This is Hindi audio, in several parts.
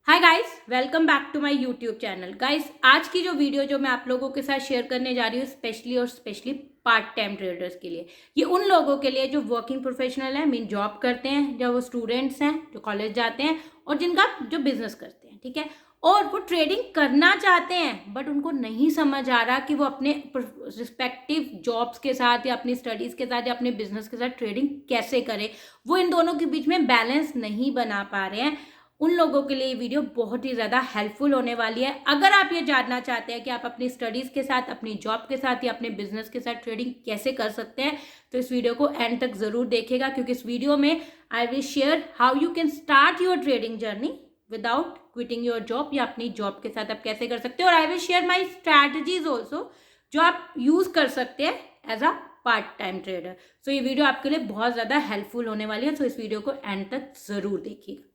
Hi guys, welcome back to my YouTube channel. Guys, आज की जो वीडियो जो मैं आप लोगों के साथ शेयर करने जा रही हूँ स्पेशली पार्ट टाइम ट्रेडर्स के लिए। ये उन लोगों के लिए जो वर्किंग प्रोफेशनल है, मीन जॉब करते हैं, जो वो स्टूडेंट्स हैं जो कॉलेज जाते हैं और जिनका जो बिजनेस करते हैं, ठीक है। और वो ट्रेडिंग करना चाहते हैं बट उनको नहीं समझ आ रहा कि वो अपने रिस्पेक्टिव जॉब्स के साथ या अपनी स्टडीज के साथ या अपने बिजनेस के साथ ट्रेडिंग कैसे करें। वो इन दोनों के बीच में बैलेंस नहीं बना पा रहे हैं। उन लोगों के लिए ये वीडियो बहुत ही ज़्यादा हेल्पफुल होने वाली है। अगर आप ये जानना चाहते हैं कि आप अपनी स्टडीज़ के साथ, अपनी जॉब के साथ या अपने बिजनेस के साथ ट्रेडिंग कैसे कर सकते हैं, तो इस वीडियो को एंड तक ज़रूर देखिएगा, क्योंकि इस वीडियो में आई will share how you can start your trading journey without quitting your job, या अपनी जॉब के साथ आप कैसे कर सकते हैं। और I will share my strategies also जो आप यूज़ कर सकते हैं as a part time trader. So ये वीडियो आपके लिए बहुत ज़्यादा हेल्पफुल होने वाली है, तो इस वीडियो को एंड तक ज़रूर देखिएगा।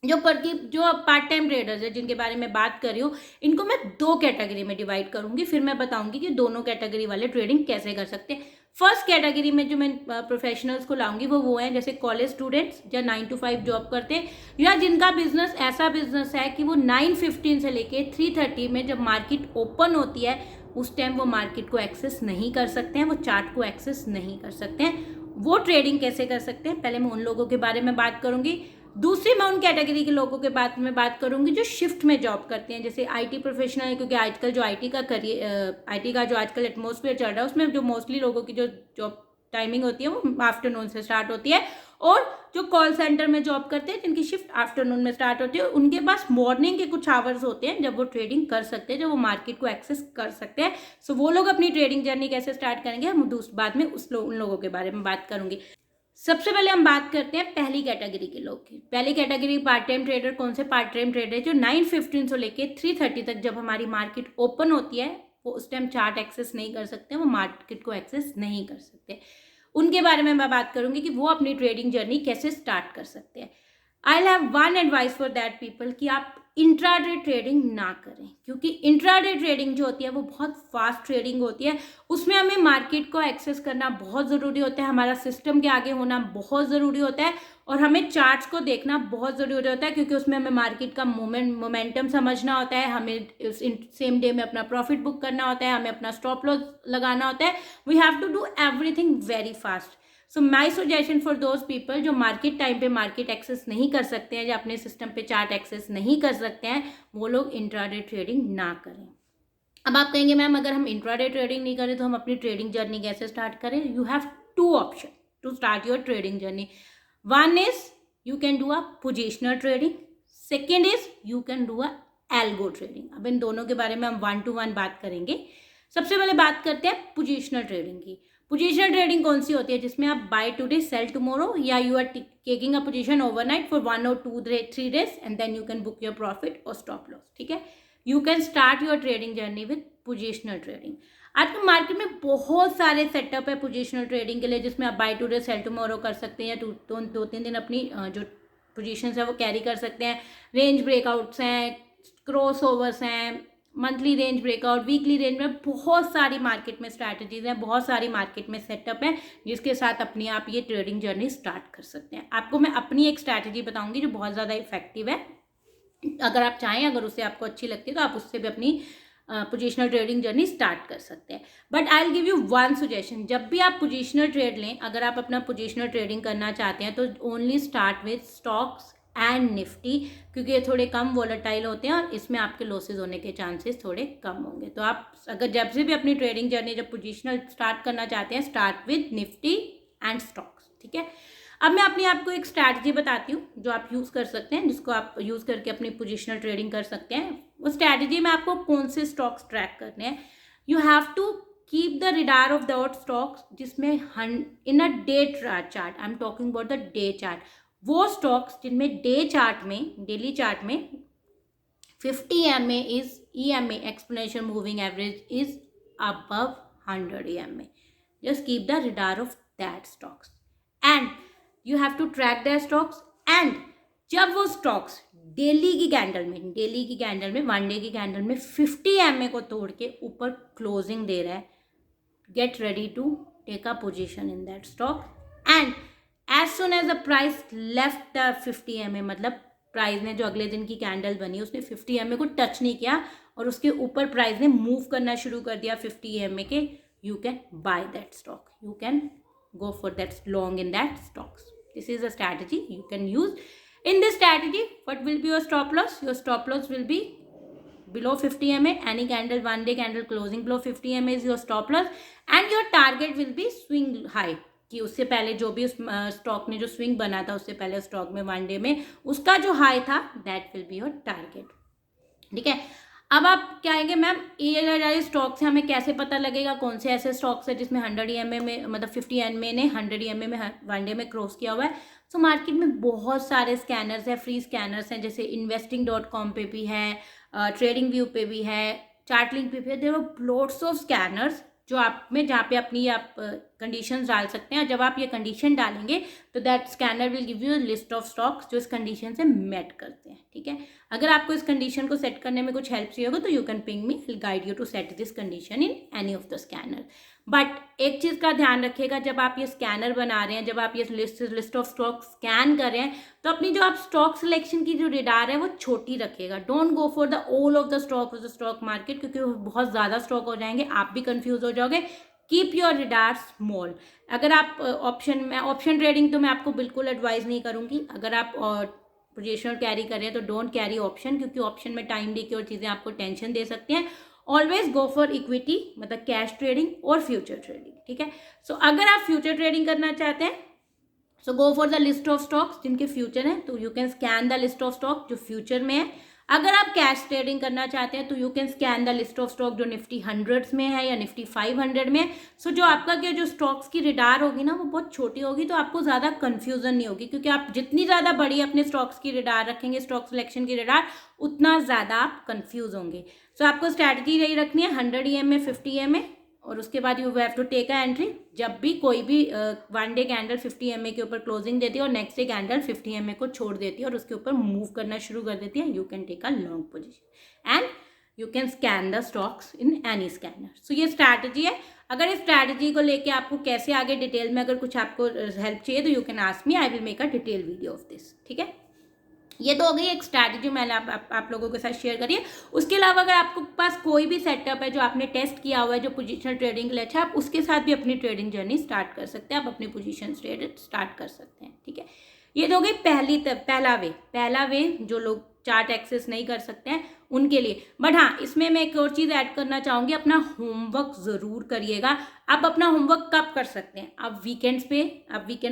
जो पार्ट टाइम ट्रेडर्स है जिनके बारे में बात कर रही हूँ, इनको मैं दो कैटेगरी में डिवाइड करूंगी। फिर मैं बताऊंगी कि दोनों कैटेगरी वाले ट्रेडिंग कैसे कर सकते हैं। फर्स्ट कैटेगरी में जो मैं प्रोफेशनल्स को लाऊंगी वो हैं जैसे कॉलेज स्टूडेंट्स या 9 to 5 जॉब करते हैं, या जिनका बिजनेस ऐसा बिजनेस है कि वो 9:15 से लेके 3:30 में जब मार्केट ओपन होती है उस टाइम वो मार्केट को एक्सेस नहीं कर सकते हैं, वो चार्ट को एक्सेस नहीं कर सकते हैं। वो ट्रेडिंग कैसे कर सकते हैं, पहले मैं उन लोगों के बारे में बात करूंगी। दूसरी मैं उन कैटेगरी के लोगों के बारे में बात करूंगी जो शिफ्ट में जॉब करते हैं, जैसे आईटी प्रोफेशनल है, क्योंकि आजकल जो आईटी का जो आजकल एटमॉस्फेयर चल रहा है उसमें जो मोस्टली लोगों की जो जॉब टाइमिंग होती है वो आफ्टरनून से स्टार्ट होती है। और जो कॉल सेंटर में जॉब करते हैं जिनकी शिफ्ट आफ्टरनून में स्टार्ट होती है, उनके पास मॉर्निंग के कुछ आवर्स होते हैं जब वो ट्रेडिंग कर सकते हैं, जब वो मार्केट को एक्सेस कर सकते हैं। सो वो लोग अपनी ट्रेडिंग जर्नी कैसे स्टार्ट करेंगे, हम बाद में उन लोगों के बारे में बात करूंगी। सबसे पहले हम बात करते हैं पहली कैटेगरी के लोग की। पहली कैटेगरी पार्ट टाइम ट्रेडर। कौन से पार्ट टाइम ट्रेडर? जो 9:15 से लेके 3:30 तक जब हमारी मार्केट ओपन होती है वो उस टाइम चार्ट एक्सेस नहीं कर सकते, वो मार्केट को एक्सेस नहीं कर सकते। उनके बारे में मैं बात करूंगी कि वो अपनी ट्रेडिंग जर्नी कैसे स्टार्ट कर सकते हैं। I have one advice for that people कि आप इंट्राडे ट्रेडिंग ना करें, क्योंकि इंट्राडे ट्रेडिंग जो होती है वो बहुत फास्ट ट्रेडिंग होती है। उसमें हमें मार्केट को एक्सेस करना बहुत ज़रूरी होता है, हमारा सिस्टम के आगे होना बहुत ज़रूरी होता है, और हमें चार्ट्स को देखना बहुत ज़रूरी होता है, क्योंकि उसमें हमें मार्केट का मोमेंटम समझना होता है, हमें सेम डे में अपना प्रॉफिट बुक करना होता है, हमें अपना स्टॉप लॉस लगाना होता है। We have to do everything very fast. So my suggestion for those people जो मार्केट टाइम पे मार्केट एक्सेस नहीं कर सकते हैं, या अपने सिस्टम पे चार्ट एक्सेस नहीं कर सकते हैं, वो लोग इंट्राडे ट्रेडिंग ना करें। अब आप कहेंगे मैम अगर हम इंट्राडे ट्रेडिंग नहीं करें तो हम अपनी ट्रेडिंग जर्नी कैसे स्टार्ट करें? You have two option to start your trading journey. One is you can do a positional trading, second is you can do a algo trading. अब इन दोनों के बारे में हम 1 to 1 बात करेंगे। सबसे पहले बात करते हैं पोजिशनल ट्रेडिंग की। पोजिशनल ट्रेडिंग कौन सी होती है? जिसमें आप बाय टुडे सेल टुमारो, या you are taking a position overnight for 1 or 2-3 days and then you can book your profit और स्टॉप लॉस, ठीक है। You can start your trading journey with positional trading. आज के मार्केट में बहुत सारे सेटअप है पोजिशनल ट्रेडिंग के लिए, जिसमें आप बाय टुडे सेल टुमारो कर सकते हैं, या 2-3 दिन अपनी जो पोजिशंस है वो कैरी कर सकते हैं। रेंज ब्रेकआउट्स हैं, क्रॉस ओवर्स हैं, monthly range breakout, weekly range में बहुत सारी मार्केट में स्ट्रैटेजीज हैं, बहुत सारी मार्केट में सेटअप है जिसके साथ अपनी आप ये ट्रेडिंग जर्नी स्टार्ट कर सकते हैं। आपको मैं अपनी एक स्ट्रैटेजी बताऊंगी जो बहुत ज़्यादा इफेक्टिव है। अगर आप चाहें, अगर उससे आपको अच्छी लगती है तो आप उससे भी अपनी पोजिशनल ट्रेडिंग जर्नी स्टार्ट कर सकते हैं। But I will give you one suggestion, जब भी आप पोजिशनल ट्रेड लें, अगर आप अपना पोजिशनल ट्रेडिंग करना चाहते हैं तो only start with stocks and Nifty, क्योंकि ये थोड़े कम वोलेटाइल होते हैं और इसमें आपके लॉसेज होने के चांसेस थोड़े कम होंगे। तो आप अगर जब से भी अपनी ट्रेडिंग जर्नी जब पोजिशनल स्टार्ट करना चाहते हैं, start with Nifty and stocks, ठीक है। अब मैं अपनी आपको एक स्ट्रैटेजी बताती हूँ जो आप यूज़ कर सकते हैं, जिसको आप यूज़ करके अपनी पोजिशनल ट्रेडिंग कर सकते हैं। वो स्ट्रैटेजी में आपको कौन से स्टॉक्स ट्रैक करने हैं। You have to keep the radar of that stocks जिसमें in a day chart, I am talking about the day chart, वो स्टॉक्स जिनमें डे चार्ट में, डेली चार्ट में 50 EMA is EMA exponential moving average is above 100 EMA. Just keep the radar of that stocks and you have to track their stocks. and जब वो स्टॉक्स डेली की कैंडल में 1 डे की कैंडल में 50 EMA को तोड़ के ऊपर क्लोजिंग दे रहा है, get ready to take a position in that stock. And as soon as the price left the 50 EMA, मतलब प्राइस ने जो अगले दिन की कैंडल बनी उसने 50 EMA को टच नहीं किया और उसके ऊपर प्राइस ने मूव करना शुरू कर दिया 50 EMA के, you can by that stock, you can go for that long in that stocks. This is a strategy you can use. In this strategy, what will be your stop loss? Your stop loss will be below 50 EMA. Any candle, one day candle closing below 50 EMA is your stop loss, and your target will be swing high. कि उससे पहले जो भी उस स्टॉक ने जो स्विंग बना था उससे पहले स्टॉक में वन डे में उसका जो हाई था, that will be your target. ठीक है. अब आप क्या आएंगे मैम, ये स्टॉक्स है, हमें कैसे पता लगेगा कौन से ऐसे स्टॉक्स है जिसमें 100 EMA में, मतलब 50 EMA ने 100 EMA में वन डे में क्रॉस किया हुआ है. सो मार्केट में बहुत सारे स्कैनर्स हैं, फ्री स्कैनर्स हैं, जैसे investing.com पे भी है, ट्रेडिंग व्यू पे भी है, चार्टलिंक पे भी है. There are lots of scanners जो आप में, जहाँ पे अपनी आप कंडीशंस डाल सकते हैं. जब आप ये कंडीशन डालेंगे तो that scanner will give you list of stocks जो इस कंडीशन से मेट करते हैं. ठीक है. अगर आपको इस कंडीशन को सेट करने में कुछ हेल्प चाहिए होगा तो you can ping me, will guide you to set this condition in any of the scanner. But एक चीज़ का ध्यान रखिएगा, जब आप ये स्कैनर बना रहे हैं, जब आप ये लिस्ट ऑफ स्टॉक स्कैन कर रहे हैं, तो अपनी जो आप स्टॉक सिलेक्शन की जो रेडार है वो छोटी रखिएगा. Don't go for the all of the stock of the stock market, क्योंकि बहुत ज़्यादा स्टॉक हो जाएंगे, आप भी कंफ्यूज हो जाओगे. Keep your radar small. अगर आप ऑप्शन ट्रेडिंग तो मैं आपको बिल्कुल एडवाइज नहीं करूँगी. अगर आप पोजिशनल कैरी कर रहे हैं तो डोंट कैरी ऑप्शन, क्योंकि ऑप्शन में टाइम लीक और चीज़ें आपको टेंशन दे सकती हैं. ऑलवेज गो फॉर इक्विटी, मतलब कैश ट्रेडिंग और फ्यूचर ट्रेडिंग. ठीक है. सो अगर आप फ्यूचर ट्रेडिंग करना चाहते हैं, so go for the list of stocks जिनके फ्यूचर हैं, तो you can scan the list of stock जो फ्यूचर में है. अगर आप कैश ट्रेडिंग करना चाहते हैं तो you can scan the list of stock जो निफ्टी 100 में है या निफ्टी 500 में. सो जो आपका क्या जो स्टॉक्स की रिडार होगी ना वो बहुत छोटी होगी, तो आपको ज़्यादा कन्फ्यूजन नहीं होगी, क्योंकि आप जितनी ज़्यादा बड़ी अपने स्टॉक्स की रिडार रखेंगे, स्टॉक सिलेक्शन की रिडार, उतना ज़्यादा आप कन्फ्यूज होंगे. सो आपको स्ट्रैटेजी यही रखनी है, 100 EMA 50 EMA, और उसके बाद you have to take a entry जब भी कोई भी वन डे कैंडल 50 EMA के ऊपर क्लोजिंग देती है और नेक्स्ट डे कैंडल 50 EMA को छोड़ देती है और उसके ऊपर मूव करना शुरू कर देती है. You can take a long position and you can scan the stocks in any scanner. So ये स्ट्रैटेजी है. अगर इस स्ट्रैटेजी को लेके आपको कैसे आगे डिटेल में अगर कुछ आपको हेल्प चाहिए तो you can ask me, I will make a detail video of this. ठीक है. ये तो हो गई एक स्ट्रैटेजी मैंने आप लोगों के साथ शेयर करी है. उसके अलावा अगर आपके पास कोई भी सेटअप है जो आपने टेस्ट किया हुआ है जो पोजीशनल ट्रेडिंग के लिए अच्छा, आप उसके साथ भी अपनी ट्रेडिंग जर्नी स्टार्ट कर सकते हैं, आप अपनी पोजीशन ट्रेड स्टार्ट कर सकते हैं. ठीक है. ये तो हो गई पहला वे जो लोग चार्ट एक्सेस नहीं कर सकते हैं उनके लिए. बट हाँ, इसमें मैं एक और चीज़ ऐड करना चाहूँगी, अपना होमवर्क ज़रूर करिएगा. आप अपना होमवर्क कब कर सकते हैं? आप वीकेंड्स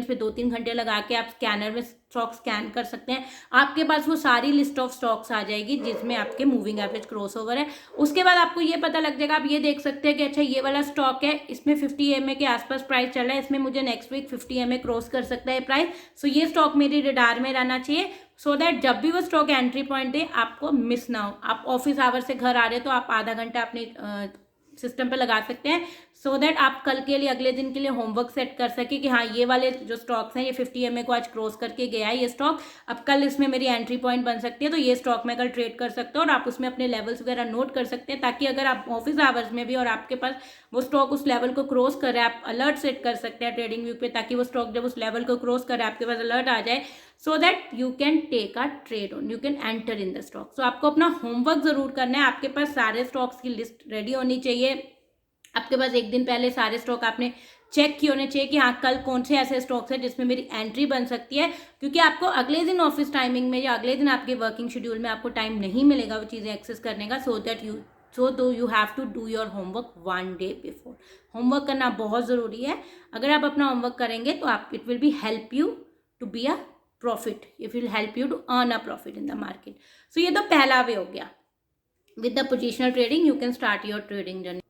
पे 2-3 घंटे लगा के आप स्कैनर में स्टॉक स्कैन कर सकते हैं. आपके पास वो सारी लिस्ट ऑफ स्टॉक्स आ जाएगी जिसमें आपके मूविंग एवरेज क्रॉस ओवर है. उसके बाद आपको ये पता लग जाएगा, आप ये देख सकते हैं कि अच्छा ये वाला स्टॉक है, इसमें 50 EMA के आसपास प्राइस चल रहा है, इसमें मुझे नेक्स्ट वीक 50 EMA क्रॉस कर सकता है प्राइस. सो ये स्टॉक मेरी रिडार में रहना चाहिए, सो दैट जब भी वो स्टॉक एंट्री पॉइंट दे आपको मिस ना हो. आप ऑफिस आवर से घर आ रहे हो तो आप आधा घंटा अपने सिस्टम पे लगा सकते हैं, सो दैट आप कल के लिए, अगले दिन के लिए होमवर्क सेट कर सके कि हाँ ये वाले जो स्टॉक्स हैं ये 50 EMA को आज क्रॉस करके गया है ये स्टॉक, अब कल इसमें मेरी एंट्री पॉइंट बन सकती है, तो ये स्टॉक मैं कल ट्रेड कर सकता हूँ. और आप उसमें अपने लेवल्स वगैरह नोट कर सकते हैं, ताकि अगर आप ऑफिस आवर्स में भी और आपके पास वो स्टॉक उस लेवल को क्रॉस कर रहा है, आप अलर्ट सेट कर सकते हैं ट्रेडिंग व्यू पे, ताकि वो स्टॉक जब उस लेवल को क्रॉस कर रहा है आपके पास अलर्ट आ जाए, so that you can take a trade on, you can enter in the stock. So आपको अपना होमवर्क जरूर करना है. आपके पास सारे स्टॉक्स की लिस्ट रेडी होनी चाहिए. आपके पास एक दिन पहले सारे स्टॉक आपने चेक किए होने चाहिए कि हाँ कल कौन से ऐसे स्टॉक्स हैं जिसमें मेरी एंट्री बन सकती है, क्योंकि आपको अगले दिन ऑफिस टाइमिंग में या अगले दिन आपके वर्किंग शेड्यूल में आपको टाइम नहीं मिलेगा वो चीज़ें एक्सेस करने का. So you have to do your homework 1 day before. Homework करना बहुत ज़रूरी है. अगर आप अपना होमवर्क करेंगे तो आप it will be help you to be a profit, it will help you to earn a profit in the market. So ये तो पहला वे हो गया. With the positional trading you can start your trading journey.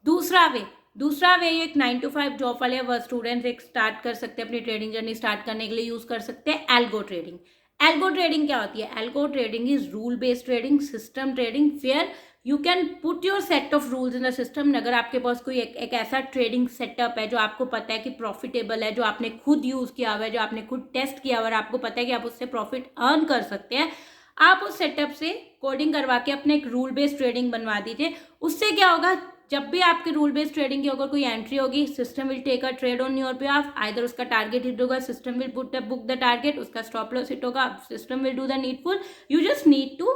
दूसरा वे एक 9 to 5 जॉब वाले स्टूडेंट्स एक स्टार्ट कर सकते हैं अपनी ट्रेडिंग जर्नी स्टार्ट करने के लिए यूज़ कर सकते हैं एल्गो ट्रेडिंग. एल्गो ट्रेडिंग क्या होती है? Algo trading is rule based trading, system trading, where you can put your set of rules in the system. अगर आपके पास कोई एक ऐसा ट्रेडिंग सेटअप है जो आपको पता है कि प्रॉफिटेबल है, जो आपने खुद यूज़ किया हुआ है, जो आपने खुद टेस्ट किया हुआ है, आपको पता है कि आप उससे प्रॉफिट अर्न कर सकते हैं, आप उस सेटअप से कोडिंग करवा के अपने एक रूल बेस्ड ट्रेडिंग बनवा दीजिए. उससे क्या होगा, जब भी आपके रूल बेस्ड ट्रेडिंग की अगर कोई एंट्री होगी, system will take a trade on your behalf, either उसका टारगेट हिट होगा, system will book the target, उसका स्टॉप लॉस हिट होगा, system will do the needful, you just need to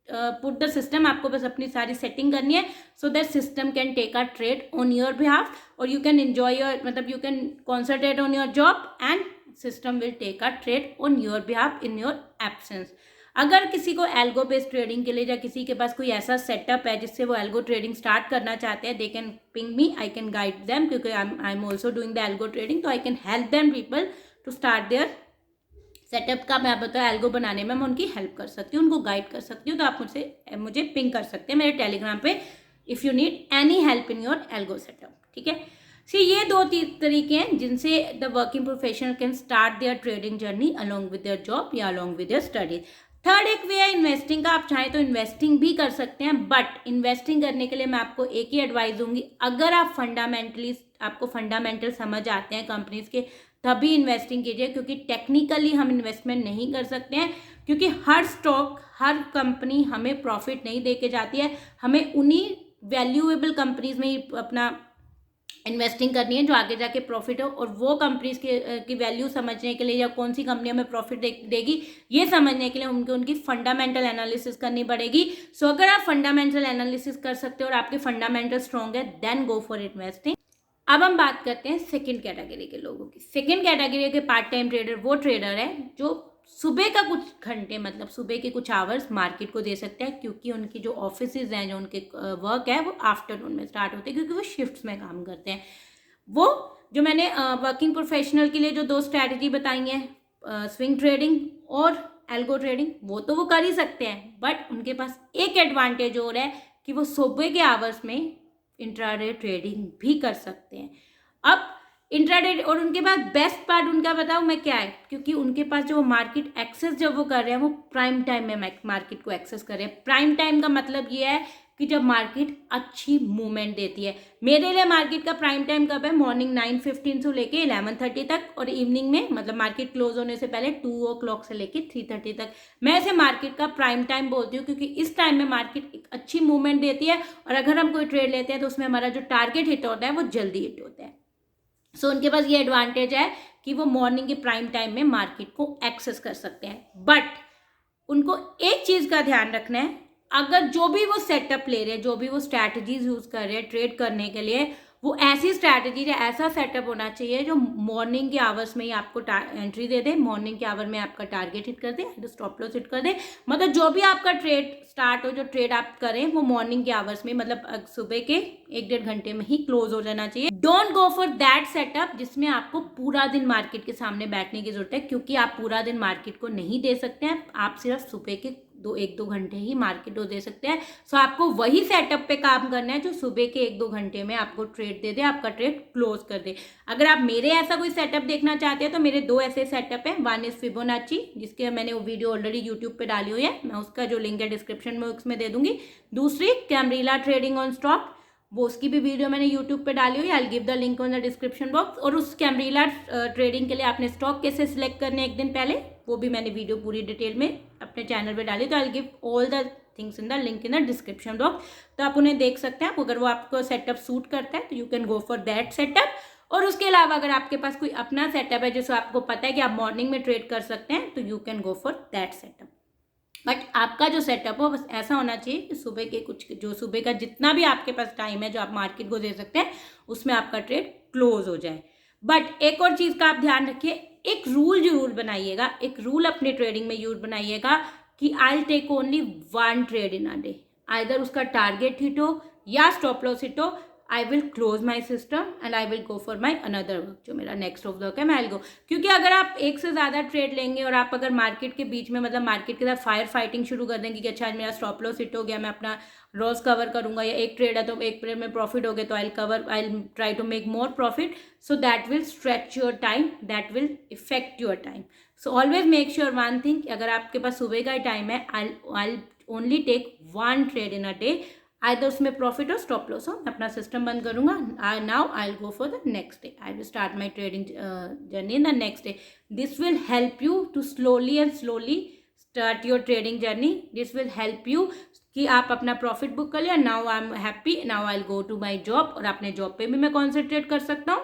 put the system, आपको बस अपनी सारी सेटिंग करनी है so that system can take a trade on your behalf और यू कैन एंजॉय योर, मतलब you can concentrate on your job and system will take a trade on your behalf in your absence. अगर किसी को एल्गो बेस्ड ट्रेडिंग के लिए या किसी के पास कोई ऐसा सेटअप है जिससे वो एल्गो ट्रेडिंग स्टार्ट करना चाहते हैं, they can ping me, I can guide them, क्योंकि I am also doing the algo trading, तो I can help them people to start their setup का। मैं बताऊँ एल्गो बनाने में मैं उनकी हेल्प कर सकती हूँ, उनको गाइड कर सकती हूँ, तो आप मुझे पिंग कर सकते हैं मेरे टेलीग्राम पे if you need any help in your algo setup. ठीक है, ये दो तरीके हैं जिनसे the working professional can start their trading journey along with their job या along with their studies. Third एक वे है इन्वेस्टिंग का, आप चाहें तो इन्वेस्टिंग भी कर सकते हैं, बट इन्वेस्टिंग करने के लिए मैं आपको एक ही एडवाइस दूंगी, अगर आप आपको फंडामेंटल समझ आते हैं कंपनीज के, तभी इन्वेस्टिंग कीजिए, क्योंकि टेक्निकली हम इन्वेस्टमेंट नहीं कर सकते हैं, क्योंकि हर स्टॉक, हर कंपनी हमें प्रॉफिट नहीं दे के जाती है, हमें उन्हीं वैल्यूएबल कंपनीज में ही अपना इन्वेस्टिंग करनी है जो आगे जाके प्रॉफिट हो, और वो कंपनीज की वैल्यू समझने के लिए या कौन सी कंपनी हमें प्रॉफिट देगी ये समझने के लिए उनकी फंडामेंटल एनालिसिस करनी पड़ेगी। सो अगर आप फंडामेंटल एनालिसिस कर सकते हो और आपके फंडामेंटल स्ट्रॉन्ग है, देन गो फॉर इन्वेस्टिंग। अब हम बात करते हैं सेकेंड कैटेगरी के लोगों की। सेकेंड कैटेगरी के पार्ट टाइम ट्रेडर वो ट्रेडर है जो सुबह का कुछ घंटे, मतलब सुबह के कुछ आवर्स मार्केट को दे सकते हैं, क्योंकि उनकी जो ऑफिसेज हैं, जो उनके वर्क है वो आफ्टरनून में स्टार्ट होते हैं, क्योंकि वो शिफ्ट्स में काम करते हैं। वो जो मैंने वर्किंग प्रोफेशनल के लिए जो दो स्ट्रैटेजी बताई हैं, स्विंग ट्रेडिंग और एल्गो ट्रेडिंग, वो तो वो कर ही सकते हैं, बट उनके पास एक एडवांटेज और है कि वो सुबह के आवर्स में इंट्राडे ट्रेडिंग भी कर सकते हैं। अब इंट्राडे, और उनके पास बेस्ट पार्ट उनका बताऊं मैं क्या है, क्योंकि उनके पास जो मार्केट एक्सेस जब वो कर रहे हैं वो प्राइम टाइम में मार्केट को एक्सेस कर रहे हैं। प्राइम टाइम का मतलब ये है कि जब मार्केट अच्छी मूवमेंट देती है। मेरे लिए मार्केट का प्राइम टाइम कब है? मॉर्निंग 9:15 से लेके 11:30 तक, और इवनिंग में मतलब मार्केट क्लोज होने से पहले 2 o'clock से लेके 3:30 तक। मैं इसे मार्केट का प्राइम टाइम बोलती हूँ, क्योंकि इस टाइम में मार्केट एक अच्छी मूवमेंट देती है, और अगर हम कोई ट्रेड लेते हैं तो उसमें हमारा जो टारगेट हिट होता है वो जल्दी हिट होता है। सो उनके पास ये एडवांटेज है कि वो मॉर्निंग के प्राइम टाइम में मार्केट को एक्सेस कर सकते हैं। बट उनको एक चीज़ का ध्यान रखना है, अगर जो भी वो सेटअप ले रहे हैं, जो भी वो स्ट्रैटेजीज यूज़ कर रहे हैं ट्रेड करने के लिए, वो ऐसी स्ट्रैटेजी या ऐसा सेटअप होना चाहिए जो मॉर्निंग के आवर्स में ही आपको एंट्री दे दे, मॉर्निंग के आवर में आपका टारगेट हिट कर दे, स्टॉप लॉस हिट कर दे। मतलब जो भी आपका ट्रेड स्टार्ट हो, जो ट्रेड आप करें, वो मॉर्निंग के आवर्स में, मतलब सुबह के 1-1.5 घंटे में ही क्लोज हो जाना चाहिए। Don't go for that setup जिसमें आपको पूरा दिन मार्केट के सामने बैठने की जरूरत है, क्योंकि आप पूरा दिन मार्केट को नहीं दे सकते हैं, आप सिर्फ सुबह के 1-2 घंटे ही मार्केट को दे सकते हैं। सो आपको वही सेटअप पे काम करना है जो सुबह के 1-2 घंटे में आपको ट्रेड दे दे, आपका ट्रेड क्लोज कर दे। अगर आप मेरे ऐसा कोई सेटअप देखना चाहते हैं तो मेरे 2 ऐसे सेटअप हैं। वन इज फिबोनाची, जिसके मैंने वो वीडियो ऑलरेडी यूट्यूब पे डाली हुई है, मैं उसका जो लिंक है डिस्क्रिप्शन बॉक्स में दे दूंगी। दूसरी कैमरीला ट्रेडिंग ऑन स्टॉक, वो उसकी भी वीडियो मैंने यूट्यूब पे डाली हुई है, I will give the link on the description box. और उस कैमरीला ट्रेडिंग के लिए आपने स्टॉक कैसे सिलेक्ट करने एक दिन पहले, वो भी मैंने वीडियो पूरी डिटेल में अपने चैनल पे डाली, तो I will give all the things in the link in the description box, तो आप उन्हें देख सकते हैं। अगर वो आपको सेटअप सूट करता है तो you can go for that setup. और उसके अलावा अगर आपके पास कोई अपना सेटअप है जिसको आपको पता है कि आप मॉर्निंग में ट्रेड कर सकते हैं, तो you can go for that setup. But आपका जो सेटअप हो बस ऐसा होना चाहिए कि सुबह के जो सुबह का जितना भी आपके पास टाइम है जो आप मार्केट को दे सकते हैं, उसमें आपका ट्रेड क्लोज हो जाए। बट एक और चीज़ का आप ध्यान रखिए, एक रूल जरूर बनाइएगा, एक रूल अपने ट्रेडिंग में यूज बनाइएगा कि I will take only 1 trade in a day. Either उसका टारगेट हिट हो या स्टॉप लॉस हिट हो, I will close my system and I will go for my another work, जो मेरा नेक्स्ट ऑफ वर्क है मैं आई विल गो। क्योंकि अगर आप एक से ज़्यादा ट्रेड लेंगे और आप अगर मार्केट के बीच में, मतलब मार्केट के साथ फायर फाइटिंग शुरू कर देंगे कि अच्छा आज मेरा स्टॉप लॉस हिट हो गया, मैं अपना लॉस कवर करूंगा, या एक ट्रेड है तो एक ट्रेड में प्रॉफिट हो गया तो I will try to make more profit, so that will stretch your time, that will effect your time. So always make sure one thing, अगर आपके पास सुबह का टाइम है, I only take 1 trade in a day, either उसमें प्रॉफिट हो स्टॉप लॉस हो, मैं अपना सिस्टम बंद करूंगा। Now I will go for the next day, I will start my trading journey in the next day. This will help you to slowly start your trading journey. This will help you कि आप अपना प्रॉफिट बुक कर लिया, now I am happy, now I will go to my job, और अपने जॉब पे भी मैं कॉन्सेंट्रेट कर सकता हूँ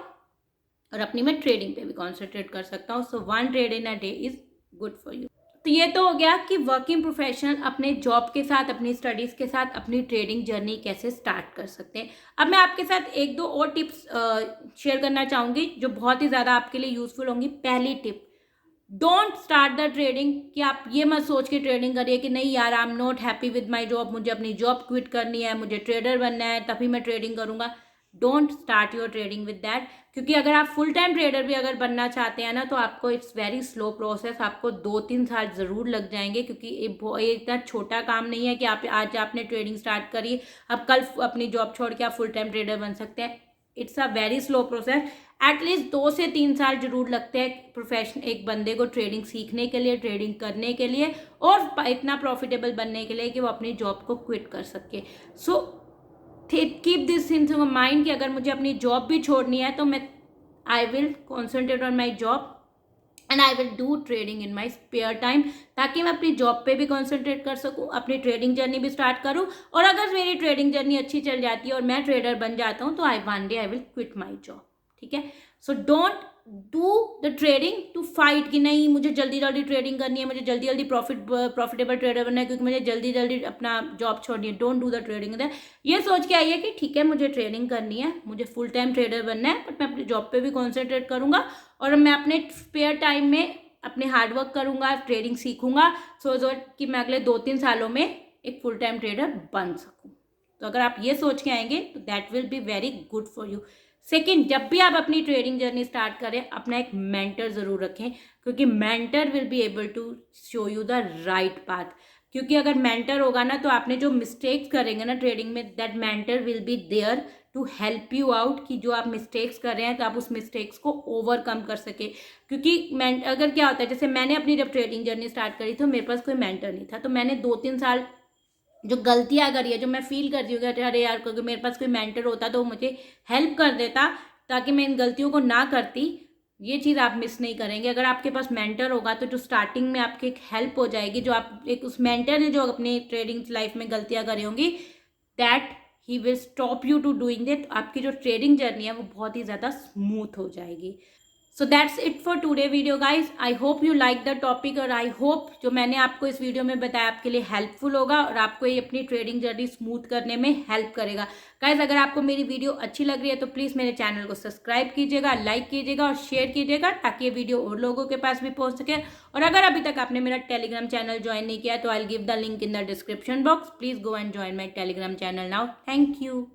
और अपनी मैं ट्रेडिंग पे भी कॉन्सेंट्रेट कर सकता हूँ। सो 1 trade in a day is good for you. तो ये तो हो गया कि वर्किंग प्रोफेशनल अपने जॉब के साथ, अपनी स्टडीज़ के साथ अपनी ट्रेडिंग जर्नी कैसे स्टार्ट कर सकते हैं। अब मैं आपके साथ 1-2 और टिप्स शेयर करना चाहूँगी जो बहुत ही ज़्यादा आपके लिए यूजफुल होंगी। पहली tip, don't start the trading कि आप ये मत सोच के ट्रेडिंग करिए कि नहीं यार, I am not happy with my job, मुझे अपनी जॉब क्विट करनी है, मुझे ट्रेडर बनना है, तभी मैं ट्रेडिंग करूँगा। Don't start your trading with that, क्योंकि अगर आप फुल टाइम ट्रेडर भी अगर बनना चाहते हैं ना, तो आपको इट्स वेरी स्लो प्रोसेस, आपको 2-3 साल ज़रूर लग जाएंगे, क्योंकि ये इतना छोटा काम नहीं है कि आप आज आपने ट्रेडिंग स्टार्ट करी, अब कल अपनी जॉब छोड़ के आप फुल टाइम ट्रेडर बन सकते हैं। It's a very slow process. At least 2 से 3 साल जरूर लगते हैं प्रोफेशन एक बंदे को ट्रेडिंग सीखने के लिए, ट्रेडिंग करने के लिए, और इतना प्रॉफिटेबल बनने के लिए कि वो अपनी जॉब को क्विट कर सके। So keep this in mind कि अगर मुझे अपनी जॉब भी छोड़नी है तो मैं I will concentrate on my job and I will do trading in my spare time, ताकि मैं अपनी जॉब पे भी कॉन्सेंट्रेट कर सकूँ, अपनी ट्रेडिंग जर्नी भी स्टार्ट करूँ, और अगर मेरी ट्रेडिंग जर्नी अच्छी चल जाती है और मैं ट्रेडर बन जाता हूँ तो one day I will quit my job. ठीक है, so don't do the trading to fight कि नहीं मुझे जल्दी जल्दी ट्रेडिंग करनी है, मुझे जल्दी जल्दी प्रॉफिटेबल ट्रेडर बनना है, क्योंकि मुझे जल्दी जल्दी अपना जॉब छोड़नी है। Don't do the trading. ये सोच के आइए कि ठीक है, मुझे ट्रेडिंग करनी है, मुझे फुल टाइम ट्रेडर बनना है, बट मैं अपनी जॉब पे भी कॉन्सेंट्रेट करूंगा और मैं अपने स्पेयर टाइम में अपने हार्डवर्क करूंगा, ट्रेडिंग सीखूंगा, सो कि मैं अगले 2-3 सालों में एक फुल टाइम ट्रेडर बन सकूं। तो अगर आप ये सोच के आएंगे तो that will be very good for you. Second, जब भी आप अपनी ट्रेडिंग जर्नी स्टार्ट करें, अपना एक मेंटर ज़रूर रखें, क्योंकि mentor will be able to show you the right path. क्योंकि अगर मेंटर होगा ना, तो आपने जो मिस्टेक्स करेंगे ना ट्रेडिंग में, that mentor will be there to help you out, कि जो आप मिस्टेक्स कर रहे हैं तो आप उस मिस्टेक्स को ओवरकम कर सके। क्योंकि अगर क्या होता है, जैसे मैंने अपनी जब ट्रेडिंग जर्नी स्टार्ट करी तो मेरे पास कोई मेंटर नहीं था, तो मैंने 2-3 साल जो गलतियां करी है, जो मैं फील करती हूँ कि अरे यार, क्योंकि मेरे पास कोई मेंटर होता तो मुझे हेल्प कर देता ताकि मैं इन गलतियों को ना करती। ये चीज़ आप मिस नहीं करेंगे। अगर आपके पास मेंटर होगा तो जो स्टार्टिंग में आपकी एक हेल्प हो जाएगी, जो आप एक उस मेंटर ने जो अपनी ट्रेडिंग लाइफ में गलतियां करी होंगी, दैट ही will stop you to doing that. आपकी जो ट्रेडिंग जर्नी है वो बहुत ही ज़्यादा स्मूथ हो जाएगी। So that's it for today video guys. I hope you like the topic, और आई होप जो मैंने आपको इस वीडियो में बताया आपके लिए हेल्पफुल होगा और आपको ये अपनी ट्रेडिंग जर्नी स्मूथ करने में हेल्प करेगा। गाइज, अगर आपको मेरी वीडियो अच्छी लग रही है तो प्लीज़ मेरे चैनल को सब्सक्राइब कीजिएगा, लाइक कीजिएगा और शेयर कीजिएगा, ताकि ये वीडियो और लोगों के पास भी पहुंच सके। और अगर अभी तक आपने मेरा टेलीग्राम चैनल ज्वाइन नहीं किया तो I will give the link in the description box. Please go and join my Telegram channel now. Thank you.